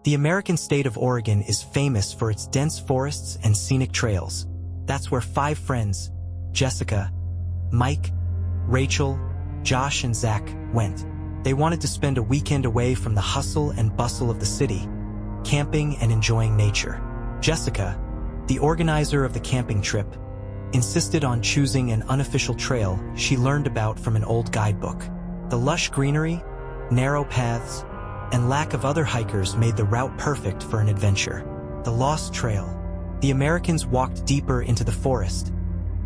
The American state of Oregon is famous for its dense forests and scenic trails. That's where 5 friends, Jessica, Mike, Rachel, Josh and Zach, went. They wanted to spend a weekend away from the hustle and bustle of the city, camping and enjoying nature. Jessica, the organizer of the camping trip, insisted on choosing an unofficial trail she learned about from an old guidebook. The lush greenery, narrow paths, and lack of other hikers made the route perfect for an adventure. The Lost Trail. The Americans walked deeper into the forest,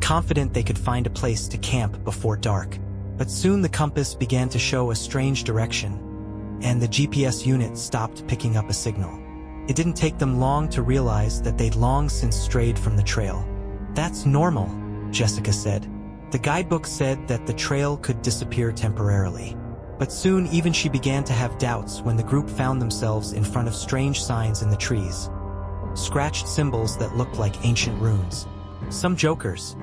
confident they could find a place to camp before dark. But soon the compass began to show a strange direction, and the GPS unit stopped picking up a signal. It didn't take them long to realize that they'd long since strayed from the trail. "That's normal," Jessica said. The guidebook said that the trail could disappear temporarily. But soon even she began to have doubts when the group found themselves in front of strange signs in the trees. Scratched symbols that looked like ancient runes. "Some jokers,"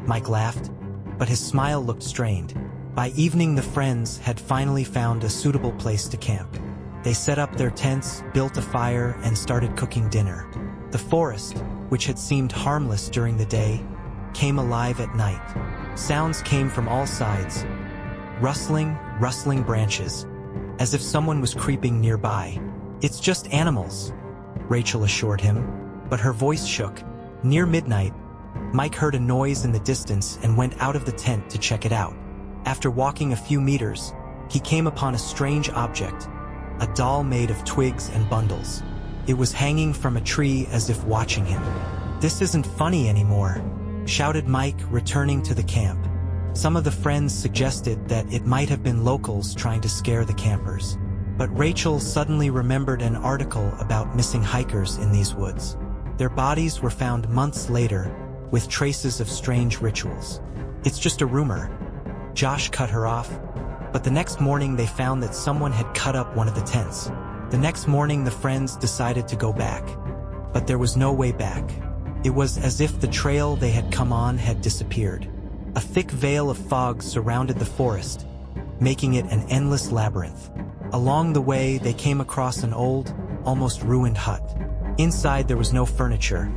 Mike laughed, but his smile looked strained. By evening the friends had finally found a suitable place to camp. They set up their tents, built a fire, and started cooking dinner. The forest, which had seemed harmless during the day, came alive at night. Sounds came from all sides. Rustling branches, as if someone was creeping nearby. "It's just animals," Rachel assured him, but her voice shook. Near midnight, Mike heard a noise in the distance and went out of the tent to check it out. After walking a few meters, he came upon a strange object, a doll made of twigs and bundles. It was hanging from a tree as if watching him. "This isn't funny anymore," shouted Mike, returning to the camp. Some of the friends suggested that it might have been locals trying to scare the campers. But Rachel suddenly remembered an article about missing hikers in these woods. Their bodies were found months later, with traces of strange rituals. "It's just a rumor," Josh cut her off. But the next morning they found that someone had cut up one of the tents. The next morning the friends decided to go back. But there was no way back. It was as if the trail they had come on had disappeared. A thick veil of fog surrounded the forest, making it an endless labyrinth. Along the way, they came across an old, almost ruined hut. Inside there was no furniture,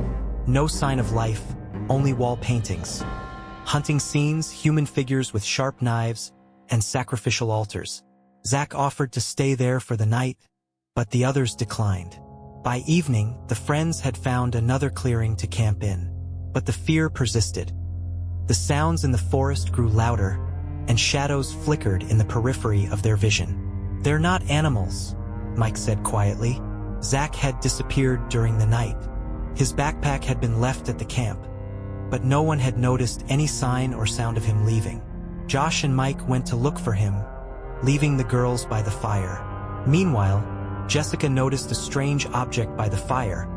no sign of life, only wall paintings. Hunting scenes, human figures with sharp knives, and sacrificial altars. Zach offered to stay there for the night, but the others declined. By evening, the friends had found another clearing to camp in, but the fear persisted. The sounds in the forest grew louder, and shadows flickered in the periphery of their vision. "They're not animals," Mike said quietly. Zach had disappeared during the night. His backpack had been left at the camp, but no one had noticed any sign or sound of him leaving. Josh and Mike went to look for him, leaving the girls by the fire. Meanwhile, Jessica noticed a strange object by the fire,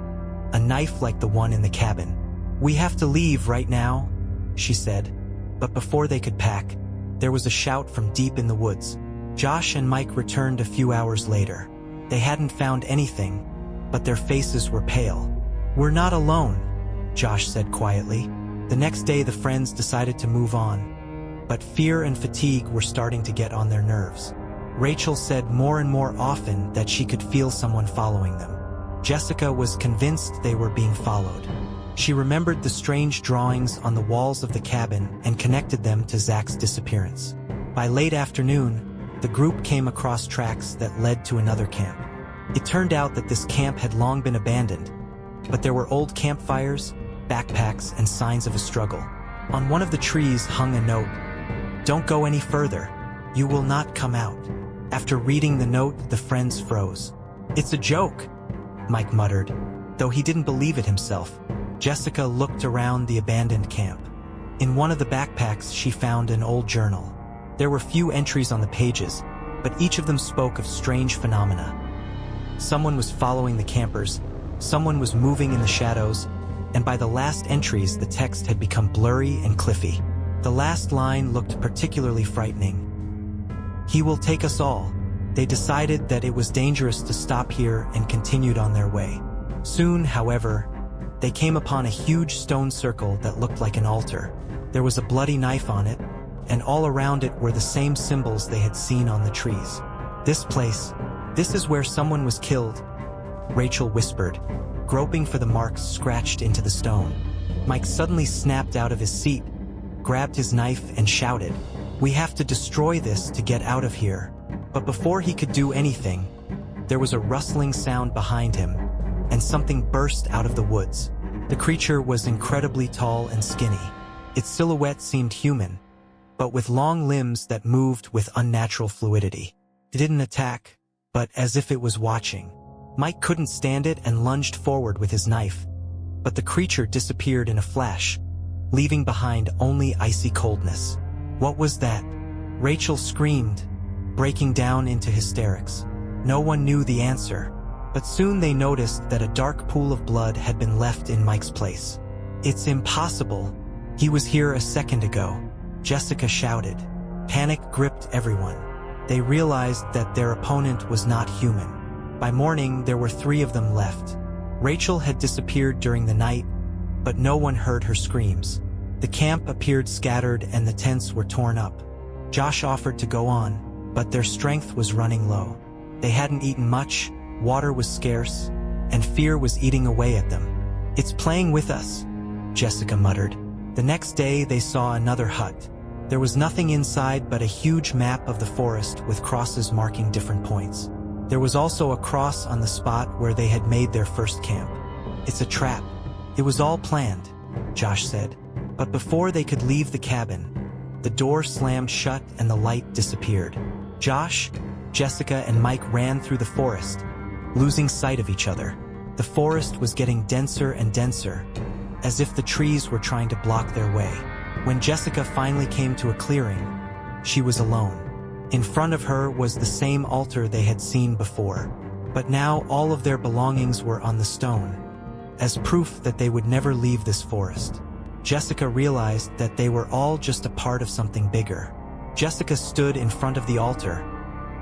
a knife like the one in the cabin. "We have to leave right now," she said. But before they could pack, there was a shout from deep in the woods. Josh and Mike returned a few hours later. They hadn't found anything, but their faces were pale. "We're not alone," Josh said quietly. The next day the friends decided to move on, but fear and fatigue were starting to get on their nerves. Rachel said more and more often that she could feel someone following them. Jessica was convinced they were being followed. She remembered the strange drawings on the walls of the cabin and connected them to Zach's disappearance. By late afternoon, the group came across tracks that led to another camp. It turned out that this camp had long been abandoned, but there were old campfires, backpacks, and signs of a struggle. On one of the trees hung a note, "Don't go any further. You will not come out." After reading the note, the friends froze. "It's a joke," Mike muttered, though he didn't believe it himself. Jessica looked around the abandoned camp. In one of the backpacks she found an old journal. There were few entries on the pages, but each of them spoke of strange phenomena. Someone was following the campers, someone was moving in the shadows, and by the last entries the text had become blurry and cliffy. The last line looked particularly frightening. "He will take us all." They decided that it was dangerous to stop here and continued on their way. Soon, however, they came upon a huge stone circle that looked like an altar. There was a bloody knife on it, and all around it were the same symbols they had seen on the trees. This is where someone was killed," Rachel whispered, groping for the marks scratched into the stone. Mike suddenly snapped out of his seat, grabbed his knife and shouted, "We have to destroy this to get out of here." But before he could do anything, there was a rustling sound behind him, and something burst out of the woods. The creature was incredibly tall and skinny. Its silhouette seemed human, but with long limbs that moved with unnatural fluidity. It didn't attack, but as if it was watching. Mike couldn't stand it and lunged forward with his knife, but the creature disappeared in a flash, leaving behind only icy coldness. What was that? Rachel screamed, breaking down into hysterics. No one knew the answer, but soon they noticed that a dark pool of blood had been left in Mike's place. "It's impossible. He was here a second ago," Jessica shouted. Panic gripped everyone. They realized that their opponent was not human. By morning, there were 3 of them left. Rachel had disappeared during the night, but no one heard her screams. The camp appeared scattered and the tents were torn up. Josh offered to go on, but their strength was running low. They hadn't eaten much, water was scarce, and fear was eating away at them. "It's playing with us," Jessica muttered. The next day they saw another hut. There was nothing inside but a huge map of the forest with crosses marking different points. There was also a cross on the spot where they had made their first camp. "It's a trap. It was all planned," Josh said. But before they could leave the cabin, the door slammed shut and the light disappeared. Josh, Jessica, and Mike ran through the forest, losing sight of each other. The forest was getting denser and denser, as if the trees were trying to block their way. When Jessica finally came to a clearing, she was alone. In front of her was the same altar they had seen before, but now all of their belongings were on the stone, as proof that they would never leave this forest. Jessica realized that they were all just a part of something bigger. Jessica stood in front of the altar,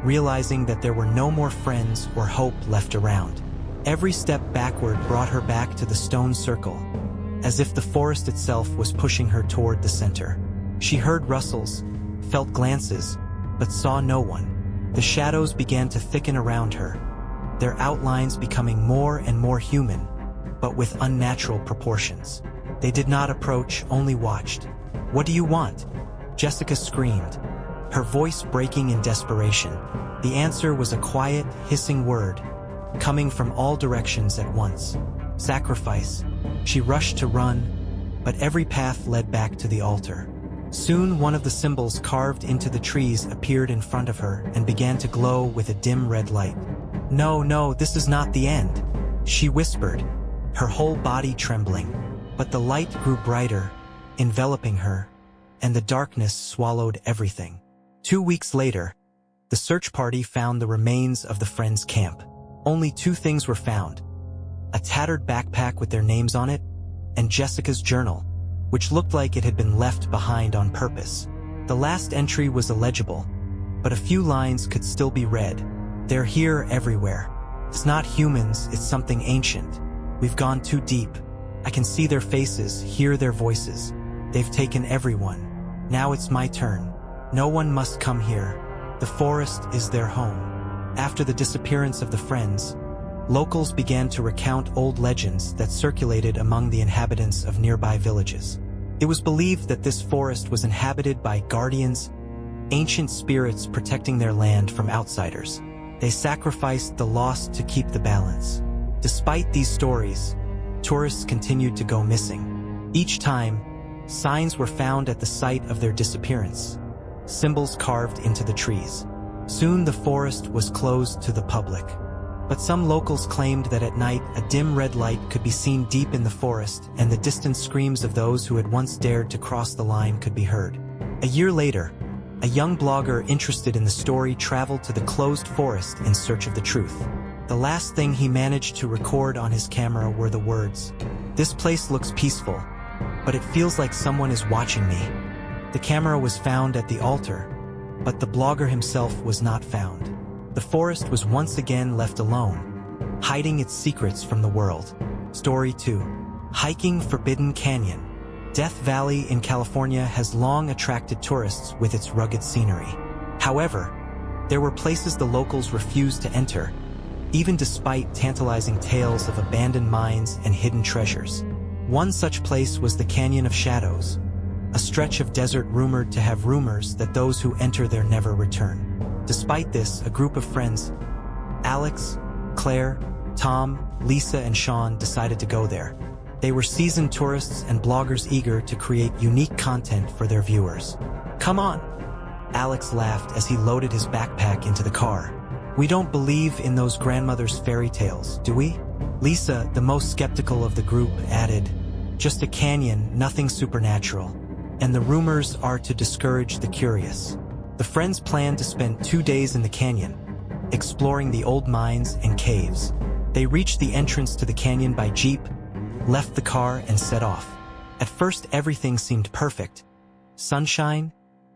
realizing that there were no more friends or hope left around. Every step backward brought her back to the stone circle, as if the forest itself was pushing her toward the center. She heard rustles, felt glances, but saw no one. The shadows began to thicken around her, their outlines becoming more and more human, but with unnatural proportions. They did not approach, only watched. "What do you want?" Jessica screamed, her voice breaking in desperation. The answer was a quiet, hissing word, coming from all directions at once. "Sacrifice." She rushed to run, but every path led back to the altar. Soon one of the symbols carved into the trees appeared in front of her and began to glow with a dim red light. "No, no, this is not the end," she whispered, her whole body trembling. But the light grew brighter, enveloping her, and the darkness swallowed everything. 2 weeks later, the search party found the remains of the friends' camp. Only 2 things were found: a tattered backpack with their names on it, and Jessica's journal, which looked like it had been left behind on purpose. The last entry was illegible, but a few lines could still be read. "They're here everywhere. It's not humans, it's something ancient. We've gone too deep. I can see their faces, hear their voices. They've taken everyone. Now it's my turn. No one must come here. The forest is their home." After the disappearance of the friends, locals began to recount old legends that circulated among the inhabitants of nearby villages. It was believed that this forest was inhabited by guardians, ancient spirits protecting their land from outsiders. They sacrificed the lost to keep the balance. Despite these stories, tourists continued to go missing. Each time, signs were found at the site of their disappearance, symbols carved into the trees. Soon the forest was closed to the public. But some locals claimed that at night a dim red light could be seen deep in the forest, and the distant screams of those who had once dared to cross the line could be heard. A year later, a young blogger interested in the story traveled to the closed forest in search of the truth. The last thing he managed to record on his camera were the words, "This place looks peaceful, but it feels like someone is watching me." The camera was found at the altar, but the blogger himself was not found. The forest was once again left alone, hiding its secrets from the world. Story 2. Hiking Forbidden Canyon. Death Valley in California has long attracted tourists with its rugged scenery. However, there were places the locals refused to enter, even despite tantalizing tales of abandoned mines and hidden treasures. One such place was the Canyon of Shadows, a stretch of desert rumored to have rumors that those who enter there never return. Despite this, a group of friends, Alex, Claire, Tom, Lisa, and Sean, decided to go there. They were seasoned tourists and bloggers eager to create unique content for their viewers. "Come on," Alex laughed as he loaded his backpack into the car. "We don't believe in those grandmother's fairy tales, do we?" Lisa, the most skeptical of the group, added, "Just a canyon, nothing supernatural. And the rumors are to discourage the curious." The friends planned to spend 2 days in the canyon, exploring the old mines and caves. They reached the entrance to the canyon by jeep, left the car, and set off. At first, everything seemed perfect. Sunshine,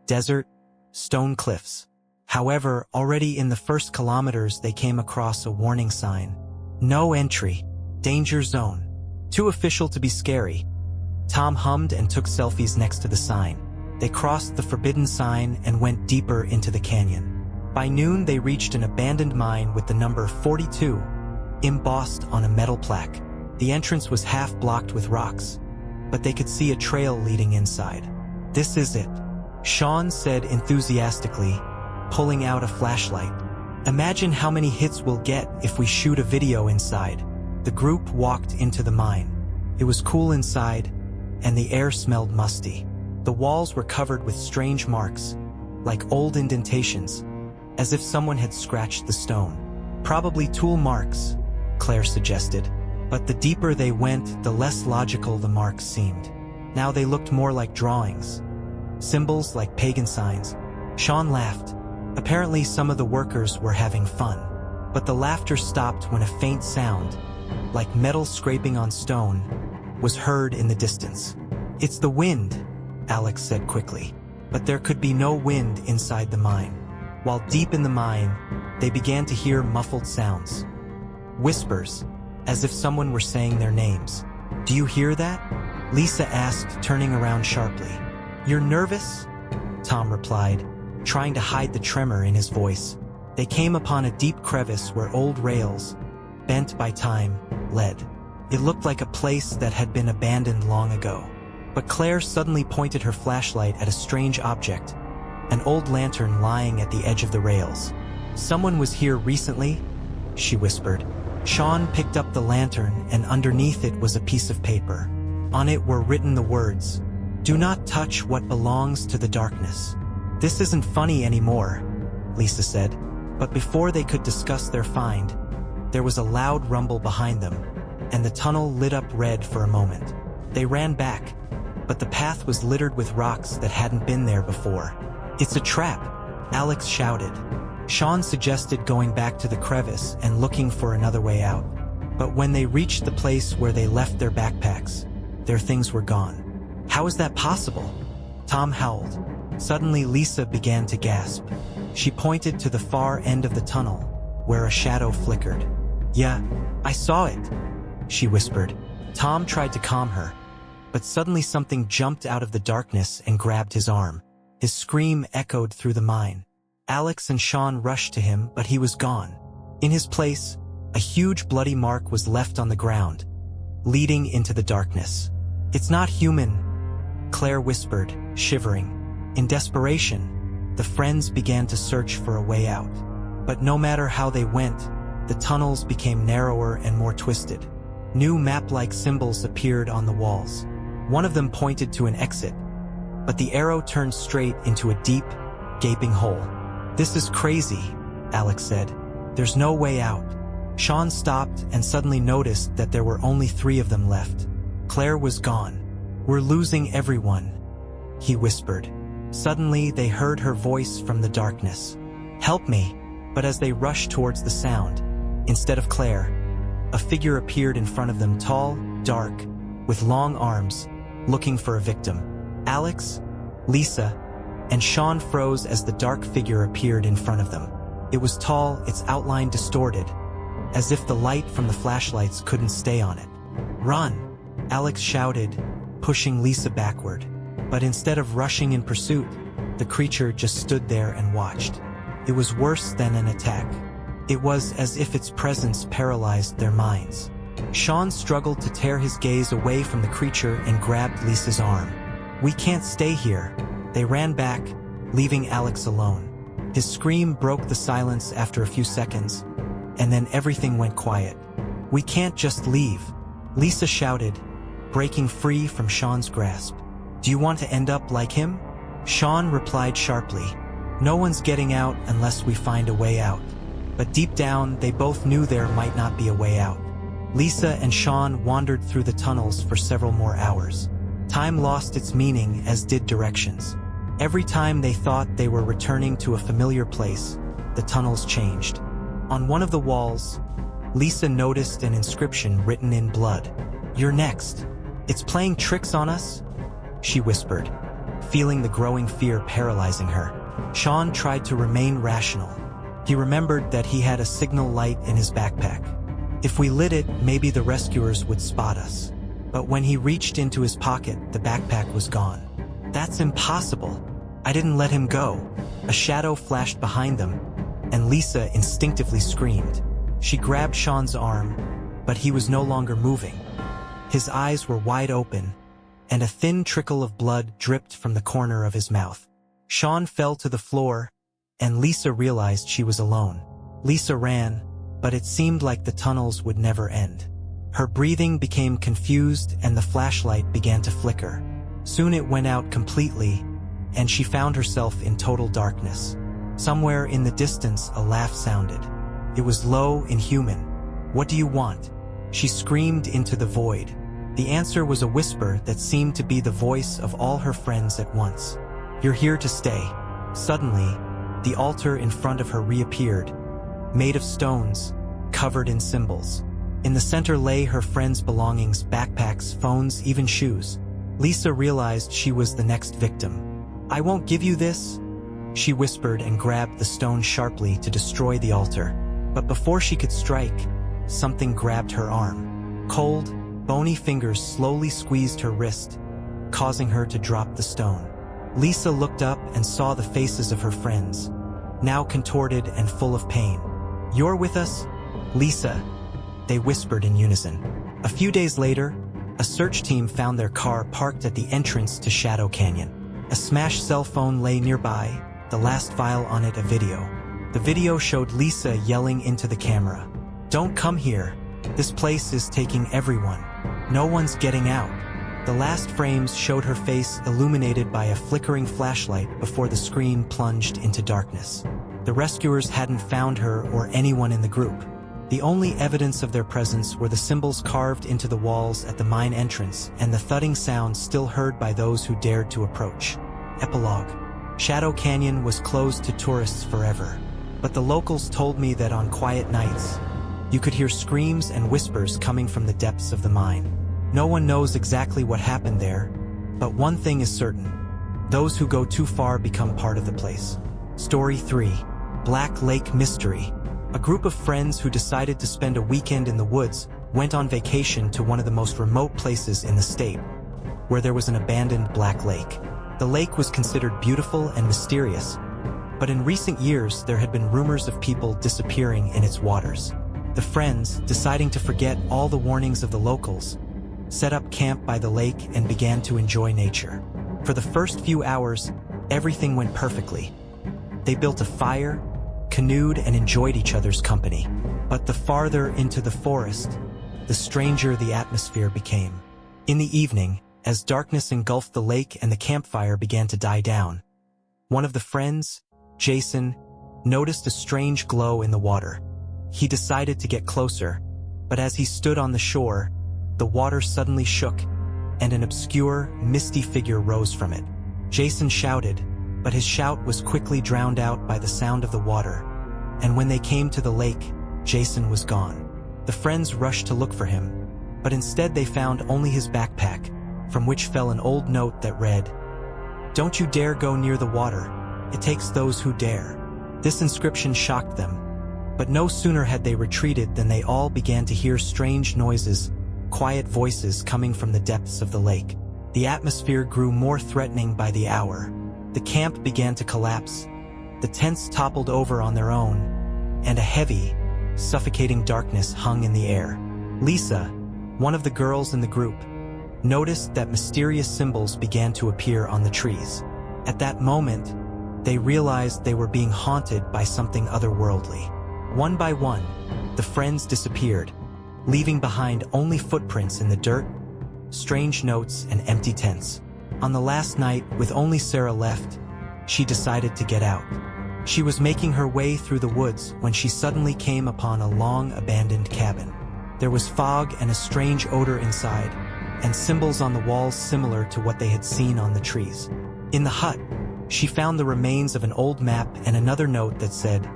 desert, stone cliffs. However, already in the first kilometers, they came across a warning sign. "No entry. Danger zone." Too official to be scary. Tom hummed and took selfies next to the sign. They crossed the forbidden sign and went deeper into the canyon. By noon, they reached an abandoned mine with the number 42 embossed on a metal plaque. The entrance was half blocked with rocks, but they could see a trail leading inside. "This is it," Sean said enthusiastically, pulling out a flashlight. "Imagine how many hits we'll get if we shoot a video inside." The group walked into the mine. It was cool inside, and the air smelled musty. The walls were covered with strange marks, like old indentations, as if someone had scratched the stone. "Probably tool marks," Claire suggested. But the deeper they went, the less logical the marks seemed. Now they looked more like drawings, symbols like pagan signs. Sean laughed. Apparently some of the workers were having fun. But the laughter stopped when a faint sound, like metal scraping on stone, was heard in the distance. "It's the wind," Alex said quickly. But there could be no wind inside the mine. While deep in the mine, they began to hear muffled sounds. Whispers, as if someone were saying their names. "Do you hear that?" Lisa asked, turning around sharply. "You're nervous?" Tom replied, trying to hide the tremor in his voice. They came upon a deep crevice where old rails, bent by time, led. It looked like a place that had been abandoned long ago. But Claire suddenly pointed her flashlight at a strange object, an old lantern lying at the edge of the rails. "Someone was here recently?" she whispered. Sean picked up the lantern, and underneath it was a piece of paper. On it were written the words, "Do not touch what belongs to the darkness." "This isn't funny anymore," Lisa said. But before they could discuss their find, there was a loud rumble behind them, and the tunnel lit up red for a moment. They ran back, but the path was littered with rocks that hadn't been there before. "It's a trap," Alex shouted. Sean suggested going back to the crevice and looking for another way out. But when they reached the place where they left their backpacks, their things were gone. "How is that possible?" Tom howled. Suddenly Lisa began to gasp. She pointed to the far end of the tunnel, where a shadow flickered. "Yeah, I saw it," she whispered. Tom tried to calm her, but suddenly something jumped out of the darkness and grabbed his arm. His scream echoed through the mine. Alex and Sean rushed to him, but he was gone. In his place, a huge bloody mark was left on the ground, leading into the darkness. "It's not human," Claire whispered, shivering. In desperation, the friends began to search for a way out. But no matter how they went, the tunnels became narrower and more twisted. New map-like symbols appeared on the walls. One of them pointed to an exit, but the arrow turned straight into a deep, gaping hole. "This is crazy," Alex said. "There's no way out." Sean stopped and suddenly noticed that there were only 3 of them left. Claire was gone. "We're losing everyone," he whispered. Suddenly, they heard her voice from the darkness. "Help me!" But as they rushed towards the sound, instead of Claire, a figure appeared in front of them, tall, dark, with long arms, looking for a victim. Alex, Lisa, and Sean froze as the dark figure appeared in front of them. It was tall, its outline distorted, as if the light from the flashlights couldn't stay on it. "Run!" Alex shouted, pushing Lisa backward. But instead of rushing in pursuit, the creature just stood there and watched. It was worse than an attack. It was as if its presence paralyzed their minds. Sean struggled to tear his gaze away from the creature and grabbed Lisa's arm. "We can't stay here." They ran back, leaving Alex alone. His scream broke the silence after a few seconds, and then everything went quiet. "We can't just leave," Lisa shouted, breaking free from Sean's grasp. "Do you want to end up like him?" Sean replied sharply, "No one's getting out unless we find a way out." But deep down, they both knew there might not be a way out. Lisa and Sean wandered through the tunnels for several more hours. Time lost its meaning, as did directions. Every time they thought they were returning to a familiar place, the tunnels changed. On one of the walls, Lisa noticed an inscription written in blood. "You're next. It's playing tricks on us?" she whispered, feeling the growing fear paralyzing her. Sean tried to remain rational. He remembered that he had a signal light in his backpack. If we lit it, maybe the rescuers would spot us. But when he reached into his pocket, the backpack was gone. "That's impossible. I didn't let him go." A shadow flashed behind them, and Lisa instinctively screamed. She grabbed Sean's arm, but he was no longer moving. His eyes were wide open, and a thin trickle of blood dripped from the corner of his mouth. Sean fell to the floor, and Lisa realized she was alone. Lisa ran, but it seemed like the tunnels would never end. Her breathing became confused and the flashlight began to flicker. Soon it went out completely, and she found herself in total darkness. Somewhere in the distance, a laugh sounded. It was low and human. "What do you want?" she screamed into the void. The answer was a whisper that seemed to be the voice of all her friends at once. "You're here to stay." Suddenly, the altar in front of her reappeared, made of stones, covered in symbols. In the center lay her friends' belongings, backpacks, phones, even shoes. Lisa realized she was the next victim. "I won't give you this," she whispered and grabbed the stone sharply to destroy the altar. But before she could strike, something grabbed her arm. Cold, bony fingers slowly squeezed her wrist, causing her to drop the stone. Lisa looked up and saw the faces of her friends, now contorted and full of pain. "You're with us, Lisa," they whispered in unison. A few days later, a search team found their car parked at the entrance to Shadow Canyon. A smashed cell phone lay nearby, the last file on it a video. The video showed Lisa yelling into the camera, "Don't come here. This place is taking everyone. No one's getting out." The last frames showed her face illuminated by a flickering flashlight before the screen plunged into darkness. The rescuers hadn't found her or anyone in the group. The only evidence of their presence were the symbols carved into the walls at the mine entrance and the thudding sound still heard by those who dared to approach. Epilogue. Shadow Canyon was closed to tourists forever. But the locals told me that on quiet nights, you could hear screams and whispers coming from the depths of the mine. No one knows exactly what happened there, but one thing is certain. Those who go too far become part of the place. Story 3. Black Lake Mystery. A group of friends who decided to spend a weekend in the woods went on vacation to one of the most remote places in the state, where there was an abandoned black lake. The lake was considered beautiful and mysterious, but in recent years there had been rumors of people disappearing in its waters. The friends, deciding to forget all the warnings of the locals, set up camp by the lake and began to enjoy nature. For the first few hours, everything went perfectly. They built a fire, canoed, and enjoyed each other's company. But the farther into the forest, the stranger the atmosphere became. In the evening, as darkness engulfed the lake and the campfire began to die down, one of the friends, Jason, noticed a strange glow in the water. He decided to get closer, but as he stood on the shore, the water suddenly shook, and an obscure, misty figure rose from it. Jason shouted, but his shout was quickly drowned out by the sound of the water, and when they came to the lake, Jason was gone. The friends rushed to look for him, but instead they found only his backpack, from which fell an old note that read, "Don't you dare go near the water. It takes those who dare." This inscription shocked them, but no sooner had they retreated than they all began to hear strange noises, quiet voices coming from the depths of the lake. The atmosphere grew more threatening by the hour. The camp began to collapse. The tents toppled over on their own, and a heavy, suffocating darkness hung in the air. Lisa, one of the girls in the group, noticed that mysterious symbols began to appear on the trees. At that moment, they realized they were being haunted by something otherworldly. One by one, the friends disappeared, leaving behind only footprints in the dirt, strange notes, and empty tents. On the last night, with only Sarah left, she decided to get out. She was making her way through the woods when she suddenly came upon a long-abandoned cabin. There was fog and a strange odor inside, and symbols on the walls similar to what they had seen on the trees. In the hut, she found the remains of an old map and another note that said,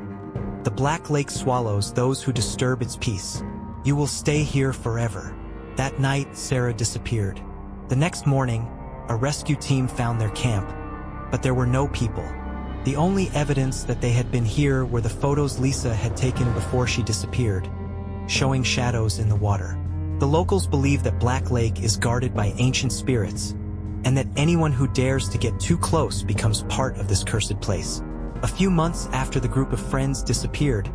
"The Black Lake swallows those who disturb its peace. You will stay here forever." That night, Sarah disappeared. The next morning, a rescue team found their camp, but there were no people. The only evidence that they had been here were the photos Lisa had taken before she disappeared, showing shadows in the water. The locals believe that Black Lake is guarded by ancient spirits, and that anyone who dares to get too close becomes part of this cursed place. A few months after the group of friends disappeared,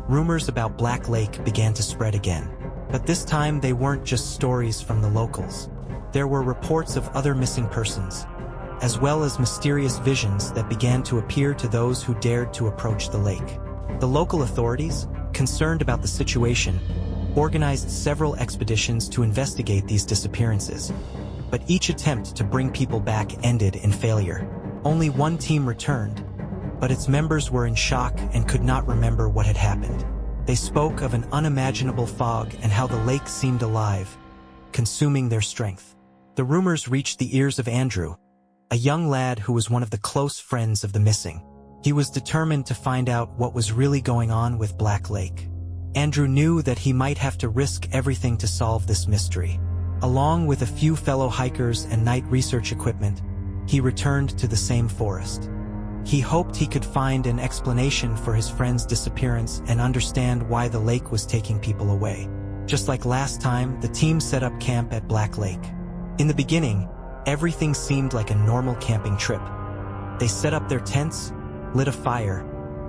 rumors about Black Lake began to spread again. But this time they weren't just stories from the locals. There were reports of other missing persons, as well as mysterious visions that began to appear to those who dared to approach the lake. The local authorities, concerned about the situation, organized several expeditions to investigate these disappearances. But each attempt to bring people back ended in failure. Only one team returned, but its members were in shock and could not remember what had happened. They spoke of an unimaginable fog and how the lake seemed alive, consuming their strength. The rumors reached the ears of Andrew, a young lad who was one of the close friends of the missing. He was determined to find out what was really going on with Black Lake. Andrew knew that he might have to risk everything to solve this mystery. Along with a few fellow hikers and night research equipment, he returned to the same forest. He hoped he could find an explanation for his friend's disappearance and understand why the lake was taking people away. Just like last time, the team set up camp at Black Lake. In the beginning, everything seemed like a normal camping trip. They set up their tents, lit a fire,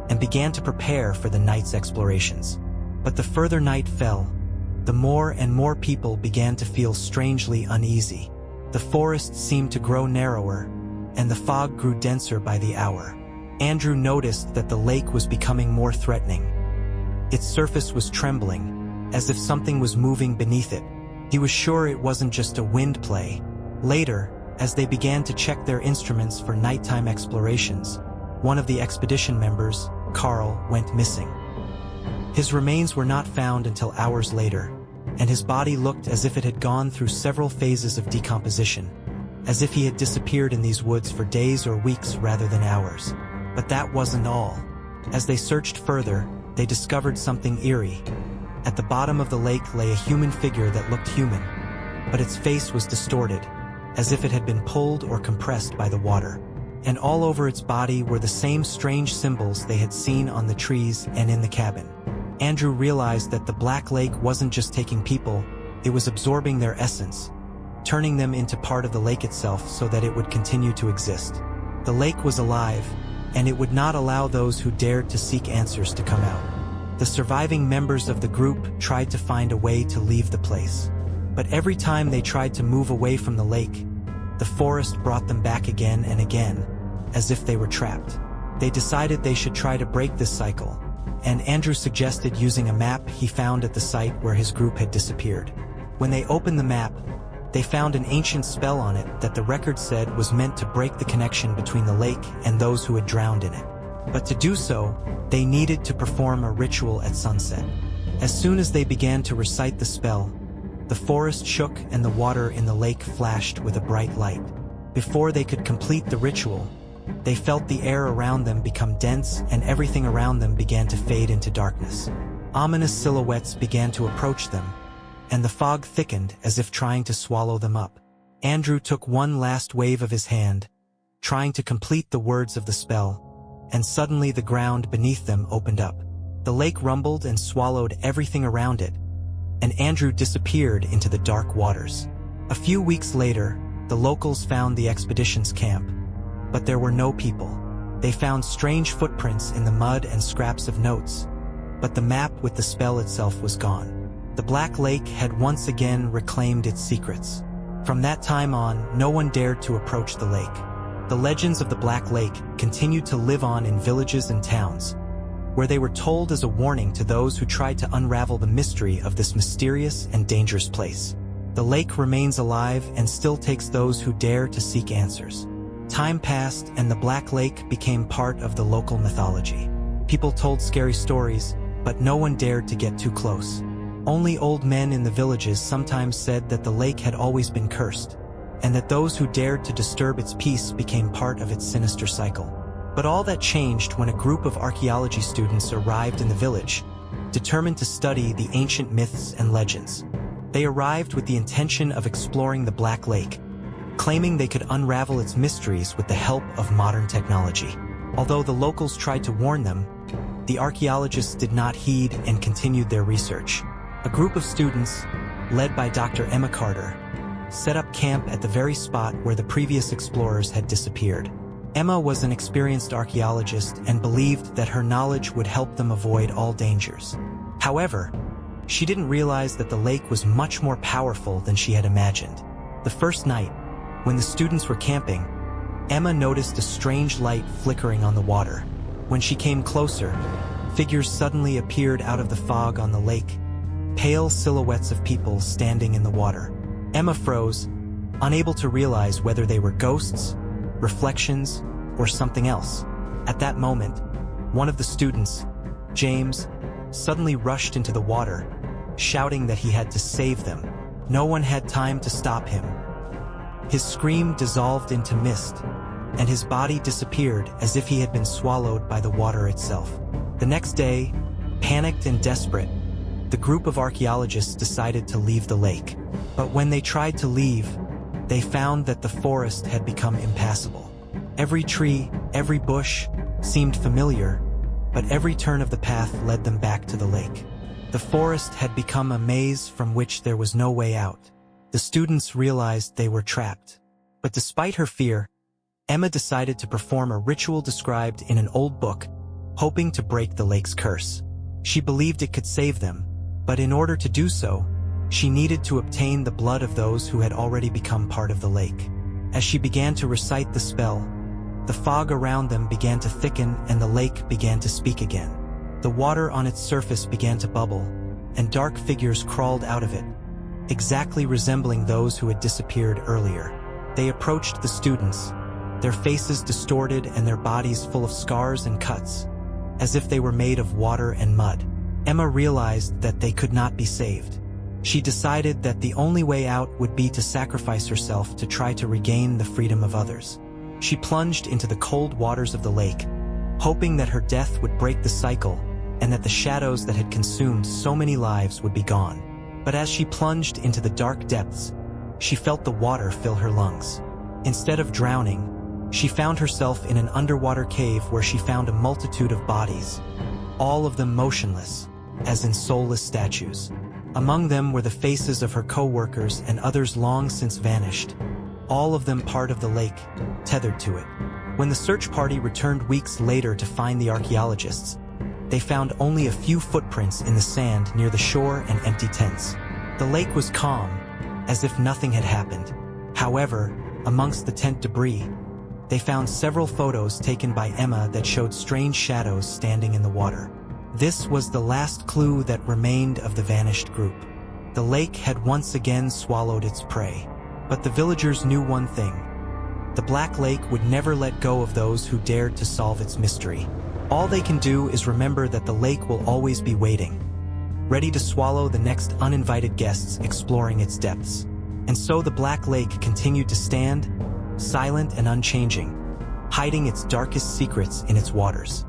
and began to prepare for the night's explorations. But the further night fell, the more and more people began to feel strangely uneasy. The forest seemed to grow narrower, and the fog grew denser by the hour. Andrew noticed that the lake was becoming more threatening. Its surface was trembling, as if something was moving beneath it. He was sure it wasn't just a wind play. Later, as they began to check their instruments for nighttime explorations, one of the expedition members, Carl, went missing. His remains were not found until hours later, and his body looked as if it had gone through several phases of decomposition, as if he had disappeared in these woods for days or weeks rather than hours. But that wasn't all. As they searched further, they discovered something eerie. At the bottom of the lake lay a human figure that looked human, but its face was distorted, as if it had been pulled or compressed by the water. And all over its body were the same strange symbols they had seen on the trees and in the cabin. Andrew realized that the Black Lake wasn't just taking people, it was absorbing their essence, turning them into part of the lake itself so that it would continue to exist. The lake was alive, and it would not allow those who dared to seek answers to come out. The surviving members of the group tried to find a way to leave the place. But every time they tried to move away from the lake, the forest brought them back again and again, as if they were trapped. They decided they should try to break this cycle, and Andrew suggested using a map he found at the site where his group had disappeared. When they opened the map, they found an ancient spell on it that the record said was meant to break the connection between the lake and those who had drowned in it. But to do so, they needed to perform a ritual at sunset. As soon as they began to recite the spell, the forest shook and the water in the lake flashed with a bright light. Before they could complete the ritual, they felt the air around them become dense and everything around them began to fade into darkness. Ominous silhouettes began to approach them, and the fog thickened as if trying to swallow them up. Andrew took one last wave of his hand, trying to complete the words of the spell, and suddenly the ground beneath them opened up. The lake rumbled and swallowed everything around it, and Andrew disappeared into the dark waters. A few weeks later, the locals found the expedition's camp, but there were no people. They found strange footprints in the mud and scraps of notes, but the map with the spell itself was gone. The Black Lake had once again reclaimed its secrets. From that time on, no one dared to approach the lake. The legends of the Black Lake continued to live on in villages and towns, where they were told as a warning to those who tried to unravel the mystery of this mysterious and dangerous place. The lake remains alive and still takes those who dare to seek answers. Time passed and the Black Lake became part of the local mythology. People told scary stories, but no one dared to get too close. Only old men in the villages sometimes said that the lake had always been cursed, and that those who dared to disturb its peace became part of its sinister cycle. But all that changed when a group of archaeology students arrived in the village, determined to study the ancient myths and legends. They arrived with the intention of exploring the Black Lake, claiming they could unravel its mysteries with the help of modern technology. Although the locals tried to warn them, the archaeologists did not heed and continued their research. A group of students, led by Dr. Emma Carter, set up camp at the very spot where the previous explorers had disappeared. Emma was an experienced archaeologist and believed that her knowledge would help them avoid all dangers. However, she didn't realize that the lake was much more powerful than she had imagined. The first night, when the students were camping, Emma noticed a strange light flickering on the water. When she came closer, figures suddenly appeared out of the fog on the lake, pale silhouettes of people standing in the water. Emma froze, unable to realize whether they were ghosts, reflections, or something else. At that moment, one of the students, James, suddenly rushed into the water, shouting that he had to save them. No one had time to stop him. His scream dissolved into mist, and his body disappeared as if he had been swallowed by the water itself. The next day, panicked and desperate, the group of archaeologists decided to leave the lake. But when they tried to leave, they found that the forest had become impassable. Every tree, every bush seemed familiar, but every turn of the path led them back to the lake. The forest had become a maze from which there was no way out. The students realized they were trapped. But despite her fear, Emma decided to perform a ritual described in an old book, hoping to break the lake's curse. She believed it could save them, but in order to do so, she needed to obtain the blood of those who had already become part of the lake. As she began to recite the spell, the fog around them began to thicken and the lake began to speak again. The water on its surface began to bubble, and dark figures crawled out of it, exactly resembling those who had disappeared earlier. They approached the students, their faces distorted and their bodies full of scars and cuts, as if they were made of water and mud. Emma realized that they could not be saved. She decided that the only way out would be to sacrifice herself to try to regain the freedom of others. She plunged into the cold waters of the lake, hoping that her death would break the cycle and that the shadows that had consumed so many lives would be gone. But as she plunged into the dark depths, she felt the water fill her lungs. Instead of drowning, she found herself in an underwater cave where she found a multitude of bodies, all of them motionless, as in soulless statues. Among them were the faces of her co-workers and others long since vanished, all of them part of the lake, tethered to it. When the search party returned weeks later to find the archaeologists, they found only a few footprints in the sand near the shore and empty tents. The lake was calm, as if nothing had happened. However, amongst the tent debris, they found several photos taken by Emma that showed strange shadows standing in the water. This was the last clue that remained of the vanished group. The lake had once again swallowed its prey. But the villagers knew one thing. The Black Lake would never let go of those who dared to solve its mystery. All they can do is remember that the lake will always be waiting, ready to swallow the next uninvited guests exploring its depths. And so the Black Lake continued to stand, silent and unchanging, hiding its darkest secrets in its waters.